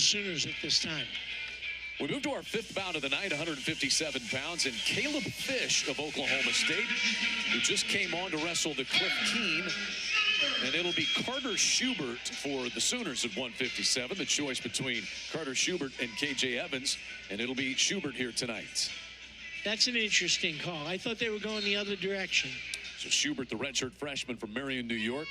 Sooners at this time. We move to our fifth bout of the night, 157 pounds, and Caleb Fish of Oklahoma State, who just came on to wrestle the Cliff Keen. And it'll be Carter Schubert for the Sooners at 157. The choice between Carter Schubert and KJ Evans, and it'll be Schubert here tonight. That's an interesting call. I thought they were going the other direction. So Schubert, the redshirt freshman from Marion, New York,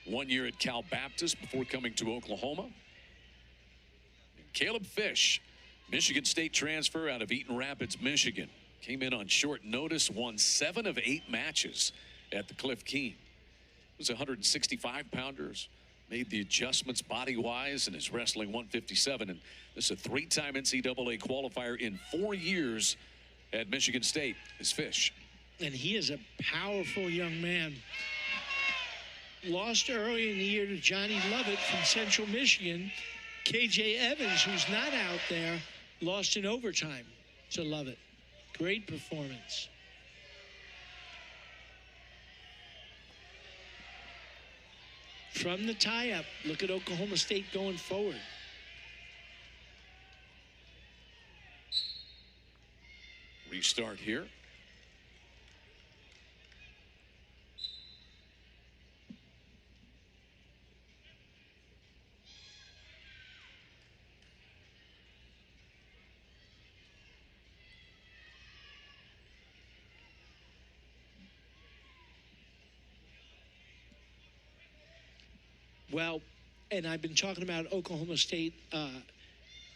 1 year at Cal Baptist before coming to Oklahoma. And Caleb Fish, Michigan State transfer out of Eaton Rapids, Michigan. Came in on short notice, won 7 of 8 matches at the Cliff Keen. It was 165-pounders, made the adjustments body-wise, and is wrestling 157. And this is a 3-time NCAA qualifier in 4 years at Michigan State, is Fish. And he is a powerful young man. Lost early in the year to Johnny Lovett from Central Michigan. KJ Evans, who's not out there, lost in overtime to Lovett. Great performance. From the tie-up, look at Oklahoma State going forward. Restart here. Well, and I've been talking about Oklahoma State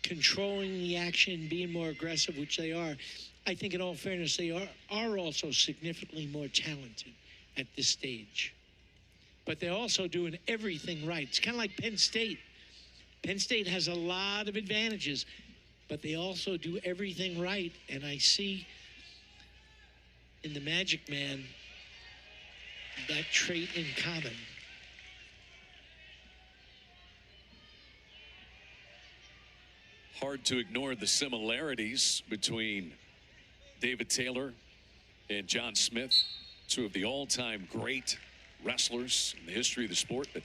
controlling the action, being more aggressive, which they are. I think in all fairness, they are also significantly more talented at this stage. But they're also doing everything right. It's kind of like Penn State. Penn State has a lot of advantages, but they also do everything right. And I see in the Magic Man that trait in common. Hard to ignore the similarities between David Taylor and John Smith, two of the all-time great wrestlers in the history of the sport. But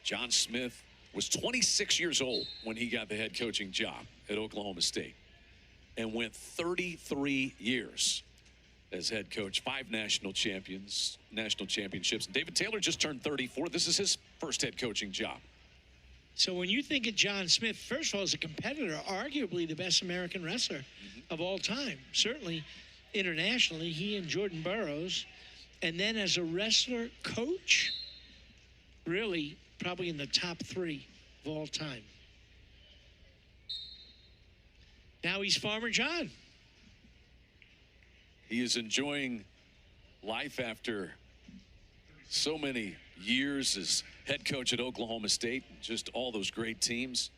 John Smith was 26 years old when he got the head coaching job at Oklahoma State and went 33 years as head coach, 5 national championships. And David Taylor just turned 34. This is his first head coaching job. So when you think of John Smith, first of all, as a competitor, arguably the best American wrestler of all time. Certainly internationally, he and Jordan Burroughs. And then as a wrestler coach, really probably in the top 3 of all time. Now he's Farmer John. He is enjoying life after so many years as head coach at Oklahoma State, just all those great teams.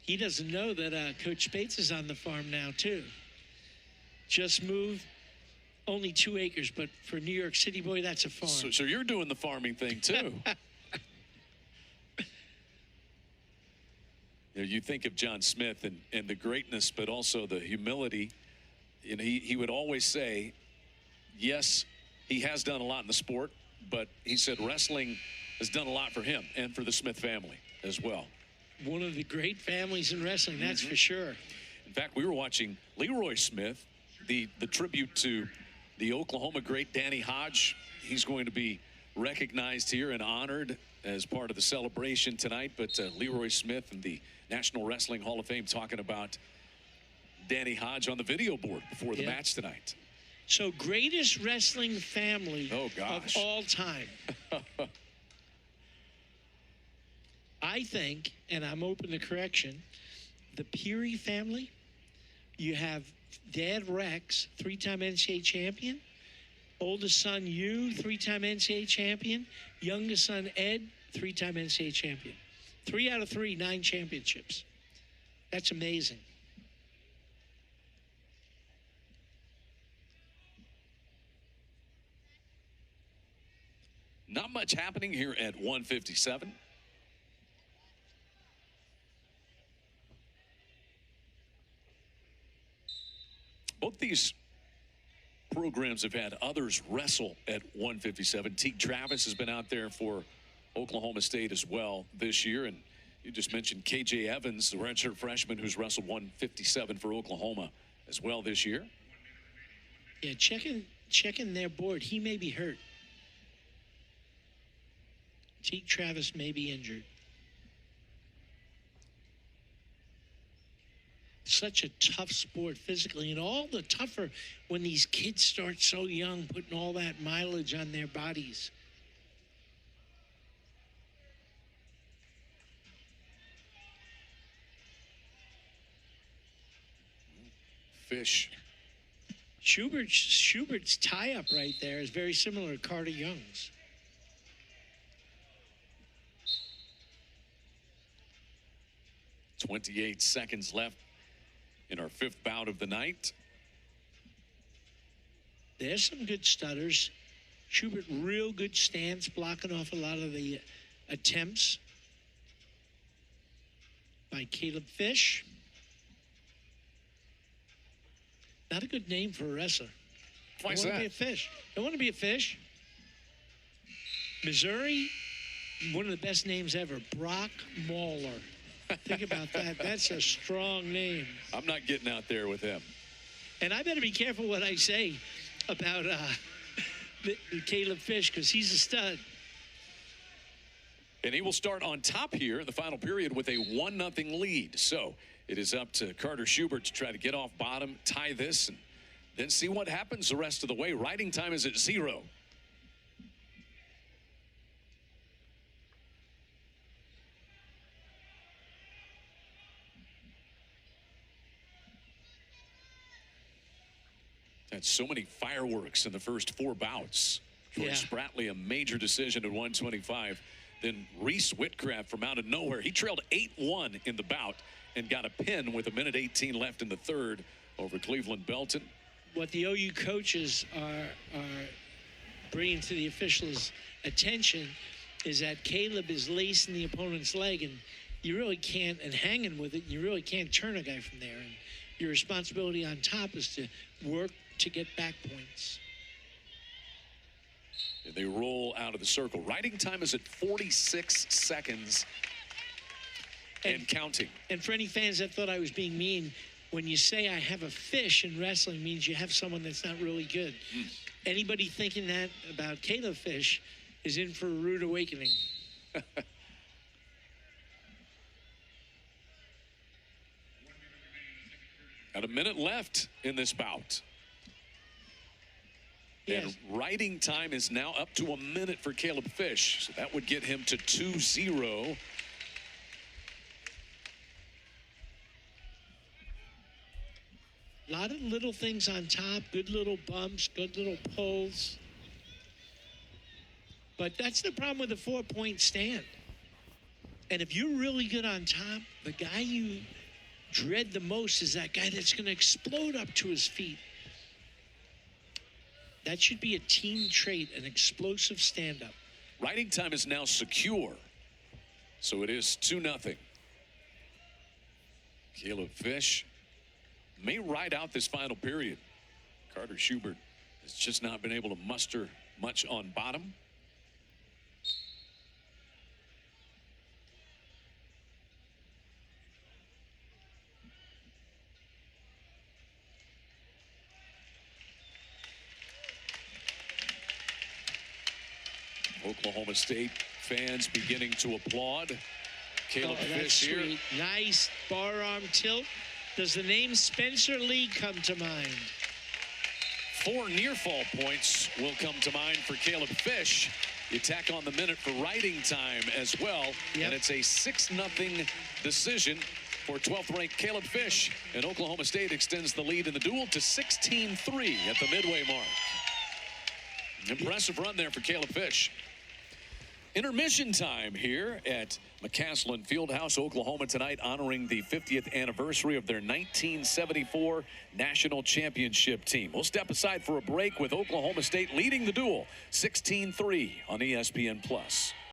He doesn't know that Coach Spates is on the farm now, too. Just moved, only 2 acres, but for New York City boy, that's a farm. So you're doing the farming thing, too. You think of John Smith and the greatness, but also the humility. And he would always say, yes, he has done a lot in the sport, but he said wrestling has done a lot for him and for the Smith family as well. One of the great families in wrestling, that's for sure. In fact, we were watching Leroy Smith, the tribute to the Oklahoma great Danny Hodge. He's going to be recognized here and honored as part of the celebration tonight. But Leroy Smith and the National Wrestling Hall of Fame talking about Danny Hodge on the video board before the match tonight. So greatest wrestling family of all time. I think, and I'm open to correction, the Peary family, you have Dad Rex, 3-time NCAA champion, oldest son Hugh, 3-time NCAA champion, youngest son Ed, 3-time NCAA champion. 3 out of 3, 9 championships. That's amazing. Not much happening here at 157. Both these programs have had others wrestle at 157. Teague Travis has been out there for Oklahoma State as well this year, and You just mentioned K.J. Evans, the redshirt freshman who's wrestled 157 for Oklahoma as well this year. Yeah, checking their board. He may be hurt. Teague Travis may be injured. Such a tough sport physically, and all the tougher when these kids start so young, putting all that mileage on their bodies. Fish. Schubert's tie-up right there is very similar to Carter Young's. .28 seconds left in our 5th bout of the night. There's some good stutters. Schubert, real good stance, blocking off a lot of the attempts by Caleb Fish. Not a good name for a wrestler. Why is Don't that? want to be a fish. Don't want to be a fish. Missouri, one of the best names ever, Brock Mauler. Think about that. That's a strong name. I'm not getting out there with him. And I better be careful what I say about Caleb Fish, because he's a stud. And he will start on top here in the final period with a 1-0 lead. So it is up to Carter Schubert to try to get off bottom, tie this, and then see what happens the rest of the way. Riding time is at 0. Had so many fireworks in the first 4 bouts. Troy Spratley, a major decision at 125. Then Reese Whitcraft from out of nowhere. He trailed 8-1 in the bout and got a pin with 1:18 left in the 3rd over Cleveland Belton. What the OU coaches are bringing to the officials' attention is that Caleb is lacing the opponent's leg, and you really can't, and hanging with it, you really can't turn a guy from there. And your responsibility on top is to work to get back points. And they roll out of the circle. Riding time is at 46 seconds and counting. And for any fans that thought I was being mean, when you say I have a fish in wrestling means you have someone that's not really good. Anybody thinking that about Caleb Fish is in for a rude awakening. Got a minute left in this bout. Yes. And riding time is now up to a minute for Caleb Fish. So that would get him to 2-0. A lot of little things on top, good little bumps, good little pulls. But that's the problem with a 4-point stand. And if you're really good on top, the guy you dread the most is that guy that's going to explode up to his feet. That should be a team trait, an explosive stand-up. Riding time is now secure. So it is 2-0. Caleb Fish may ride out this final period. Carter Schubert has just not been able to muster much on bottom. Oklahoma State fans beginning to applaud. Caleb Fish here. Sweet. Nice bar arm tilt. Does the name Spencer Lee come to mind? 4 near fall points will come to mind for Caleb Fish. You tack on the minute for riding time as well. And it's a 6-0 decision for 12th ranked Caleb Fish. And Oklahoma State extends the lead in the duel to 16-3 at the midway mark. Impressive run there for Caleb Fish. Intermission time here at McCaslin Fieldhouse, Oklahoma tonight, honoring the 50th anniversary of their 1974 national championship team. We'll step aside for a break with Oklahoma State leading the duel 16-3 on ESPN+.